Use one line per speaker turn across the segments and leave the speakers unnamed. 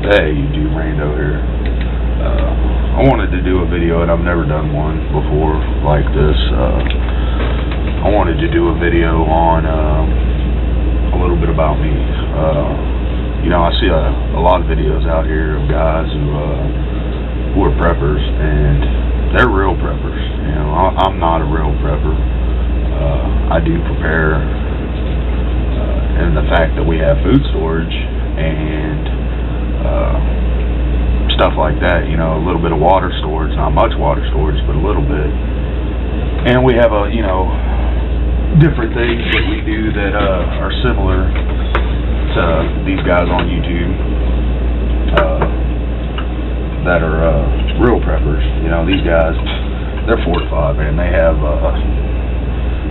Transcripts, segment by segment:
Hey, YouTube, Rando here. I wanted to do a video, and I've never done one before like this. I wanted to do a video on a little bit about me. I see a lot of videos out here of guys who are preppers, and they're real preppers. I'm not a real prepper. I do prepare, and the fact that we have food storage and stuff like that, a little bit of water storage, not much water storage, but a little bit. And we have different things that we do that are similar to these guys on YouTube that are real preppers. These guys, they're fortified, man. They have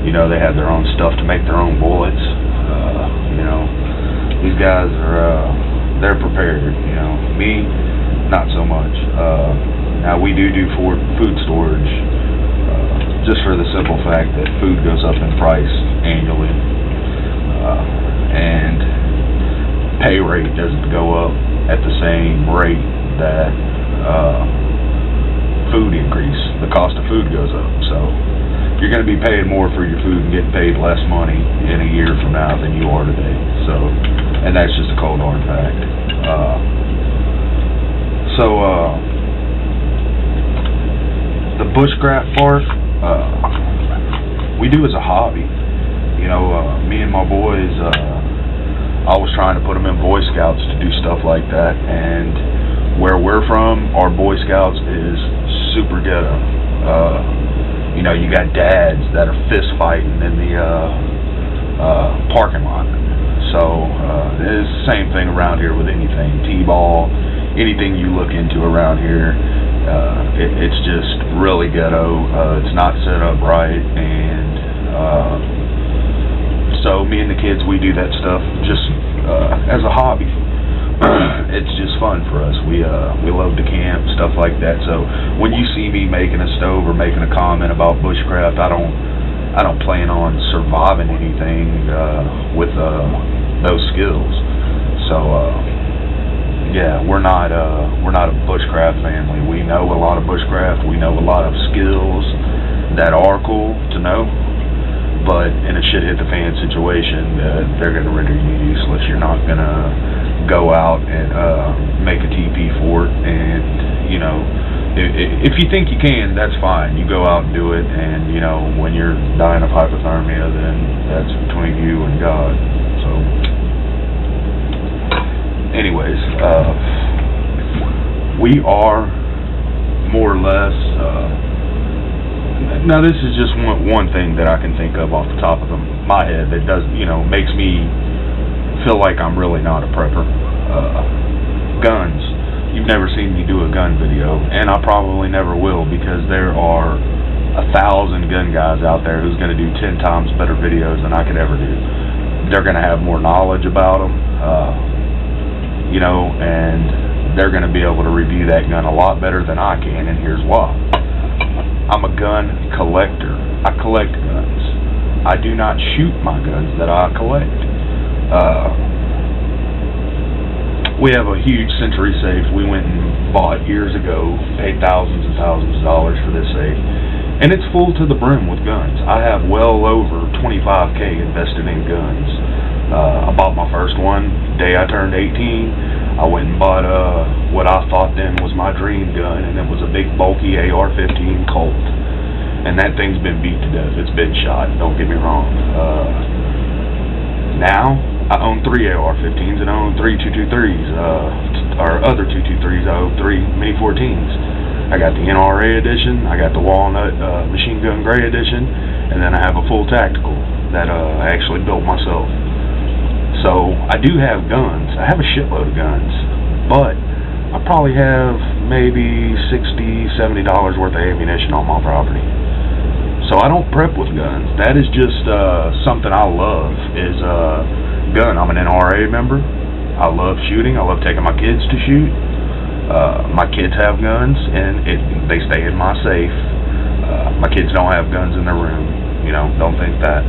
they have their own stuff to make their own bullets. These guys are they're prepared. Me, not so much. Now we do food storage, just for the simple fact that food goes up in price annually, and pay rate doesn't go up at the same rate that food increase. The cost of food goes up, so you're going to be paying more for your food and getting paid less money in a year from now than you are today. So, and that's just a cold hard fact. The bushcraft part, we do as a hobby. Me and my boys, I was trying to put them in Boy Scouts to do stuff like that, and where we're from, our Boy Scouts is super ghetto. You got dads that are fist fighting in the parking lot. So it's the same thing around here with anything, T-ball, anything you look into around here. It's just really ghetto. It's not set up right, and so me and the kids, we do that stuff just as a hobby. It's just fun for us. We love to camp, stuff like that. So when you see me making a stove or making a comment about bushcraft, I don't plan on surviving anything with those skills. So yeah, we're not a bushcraft family. We know a lot of bushcraft. We know a lot of skills that are cool to know, but in a shit hit the fan situation, they're going to render you useless. You're not going to go out and make a TP fort, and if you think you can, that's fine. You go out and do it, and when you're dying of hypothermia, then that's between you and God. So anyways, we are more or less now this is just one thing that I can think of off the top of my head that does makes me feel like I'm really not a prepper. Guns. You've never seen me do a gun video, and I probably never will, because there are 1,000 gun guys out there who's going to do 10 times better videos than I could ever do. They're going to have more knowledge about them, and they're going to be able to review that gun a lot better than I can, and here's why. I'm a gun collector. I collect guns. I do not shoot my guns that I collect. We have a huge Century safe we went and bought years ago, paid thousands and thousands of dollars for this safe, and it's full to the brim with guns. I have well over $25K invested in guns. I bought my first one the day I turned 18. I went and bought what I thought then was my dream gun, and it was a big bulky AR-15 Colt, and that thing's been beat to death. It's been shot, don't get me wrong. Now I own 3 AR-15s, and I own 3 223s, or other 223s. I own 3 Mini 14s. I got the NRA edition, I got the Walnut Machine Gun Gray edition, and then I have a full tactical that I actually built myself. So I do have guns. I have a shitload of guns, but I probably have maybe $60, $70 worth of ammunition on my property. So I don't prep with guns. That is just something I love, is gun. I'm an NRA member. I love shooting. I love taking my kids to shoot. My kids have guns, and they stay in my safe. My kids don't have guns in their room. Don't think that.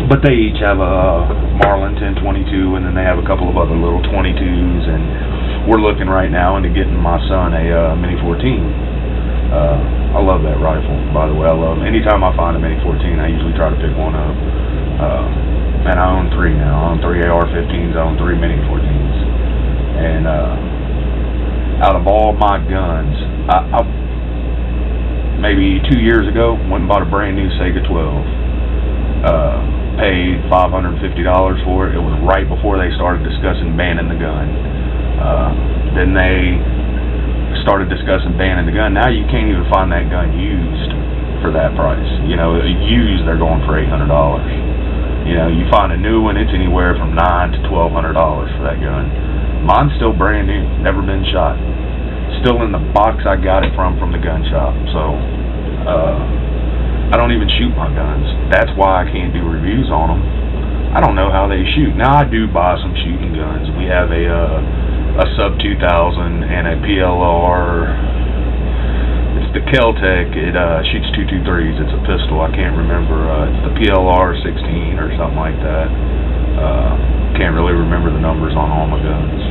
But they each have a Marlin 1022, and then they have a couple of other little 22s, and we're looking right now into getting my son a Mini 14. I love that rifle, by the way. Anytime I find a Mini 14, I usually try to pick one up. And I own 3 now. I own 3 AR-15s, I own 3 Mini 14s. And out of all my guns, I maybe 2 years ago went and bought a brand new Sega 12. Paid $550 for it. It was right before they started discussing banning the gun. Then they started discussing banning the gun. Now you can't even find that gun used for that price. You know, used they're going for $800. You know, you find a new one, it's anywhere from $900 to $1,200 for that gun. Mine's still brand new, never been shot. Still in the box I got it from the gun shop. So I don't even shoot my guns. That's why I can't do reviews on them. I don't know how they shoot. Now I do buy some shooting guns. We have a sub 2000 and a PLR. It's the Kel-Tec. It shoots 223s. It's a pistol. I can't remember. It's the PLR 16 or something like that. Can't really remember the numbers on all my guns.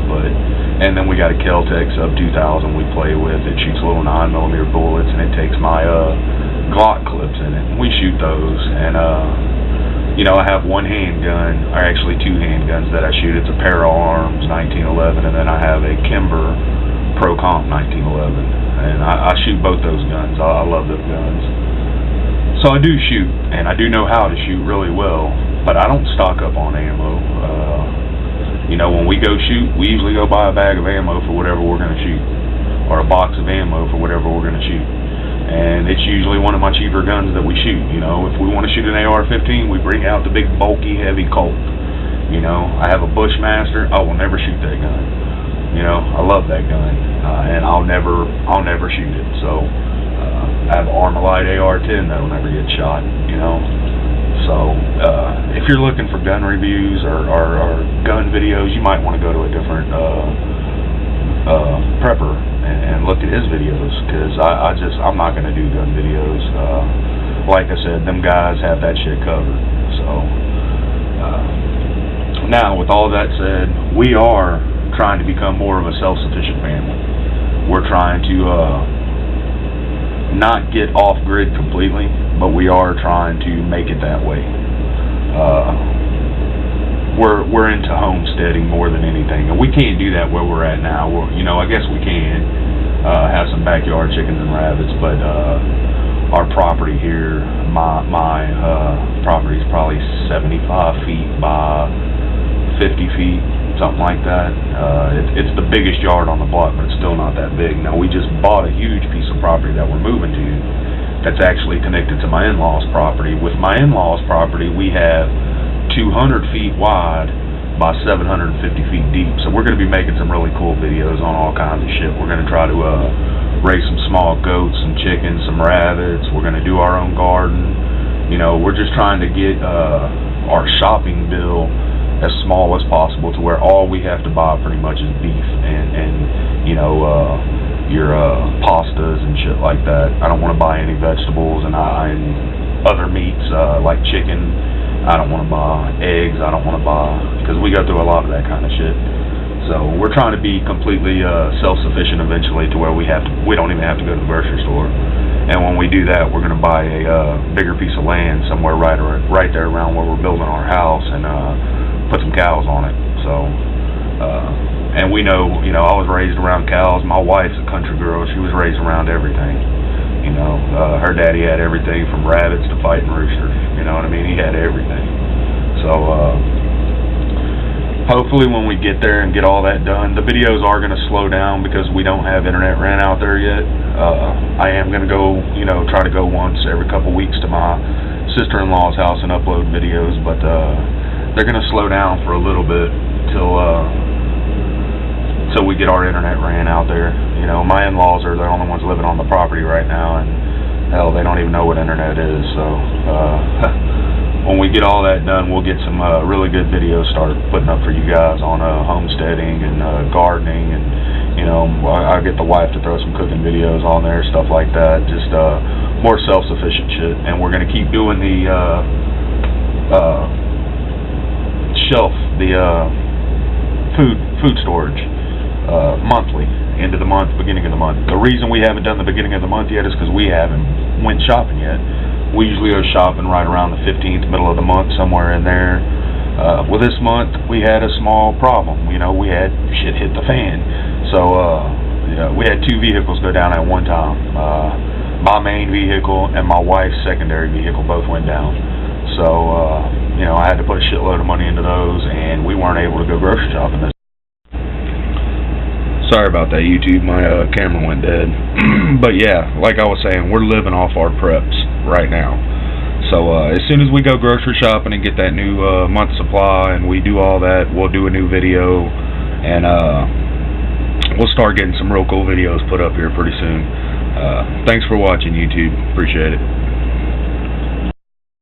And then we got a Kel-Tec sub 2000 we play with. It shoots little 9mm bullets, and it takes my Glock clips in it. We shoot those, and you know, I have one handgun, or actually 2 handguns that I shoot. It's a Pair of Arms 1911, and then I have a Kimber Pro Comp 1911, and I shoot both those guns. I love those guns. So I do shoot, and I do know how to shoot really well, but I don't stock up on ammo. You know, when we go shoot, we usually go buy a bag of ammo for whatever we're going to shoot, or a box of ammo for whatever we're going to shoot. And it's usually one of my cheaper guns that we shoot. You know, if we want to shoot an AR-15, we bring out the big, bulky, heavy Colt. You know, I have a Bushmaster. I will never shoot that gun. You know, I love that gun, and I'll never shoot it. So I have an Armalite AR-10 that'll never get shot. You know, so if you're looking for gun reviews or gun videos, you might want to go to a different prepper and look at his videos, because I'm not going to do gun videos. Like I said, them guys have that shit covered. So now, with all that said, we are trying to become more of a self-sufficient family. We're trying to not get off-grid completely, but we are trying to make it that way. We're into homesteading more than anything, and we can't do that where we're at now. You know, I guess we can have some backyard chickens and rabbits, but our property here, my property is probably 75 feet by 50 feet, something like that. It's the biggest yard on the block, but it's still not that big. Now, we just bought a huge piece of property that we're moving to that's actually connected to my in-laws' property. With my in-laws' property, we have 200 feet wide by 750 feet deep. So we're going to be making some really cool videos on all kinds of shit. We're going to try to raise some small goats, some chickens, some rabbits. We're going to do our own garden. You know, we're just trying to get our shopping bill as small as possible, to where all we have to buy pretty much is beef and you know, your pastas and shit like that. I don't want to buy any vegetables and other meats like chicken. I don't want to buy eggs. I don't want to buy, because we go through a lot of that kind of shit. So we're trying to be completely self-sufficient eventually, to where we don't even have to go to the grocery store. And when we do that, we're going to buy a bigger piece of land somewhere right there around where we're building our house, and put some cows on it. So and we know, you know, I was raised around cows. My wife's a country girl. She was raised around everything. You know, her daddy had everything from rabbits to fighting roosters. You know what I mean? He had everything. So hopefully when we get there and get all that done, the videos are going to slow down because we don't have internet ran out there yet. I am going to go, you know, try to go once every couple weeks to my sister-in-law's house and upload videos, but they're going to slow down for a little bit till we get our internet ran out there. You know, my in-laws are the only ones living on the property right now, and hell, they don't even know what internet is. So when we get all that done, we'll get some really good videos started putting up for you guys on homesteading and gardening, and you know, I'll get the wife to throw some cooking videos on there, stuff like that. Just more self-sufficient shit. And we're going to keep doing the shelf, the food storage. monthly, end of the month, beginning of the month. The reason we haven't done the beginning of the month yet is because we haven't went shopping yet. We usually go shopping right around the 15th, middle of the month, somewhere in there. Well, this month we had a small problem. You know, we had shit hit the fan. So we had 2 vehicles go down at one time. My main vehicle and my wife's secondary vehicle both went down. So you know, I had to put a shitload of money into those, and we weren't able to go grocery shopping this. Sorry about that, YouTube. My camera went dead. But yeah, like I was saying, we're living off our preps right now. So as soon as we go grocery shopping and get that new month supply and we do all that, we'll do a new video, and we'll start getting some real cool videos put up here pretty soon. Thanks for watching, YouTube. Appreciate it.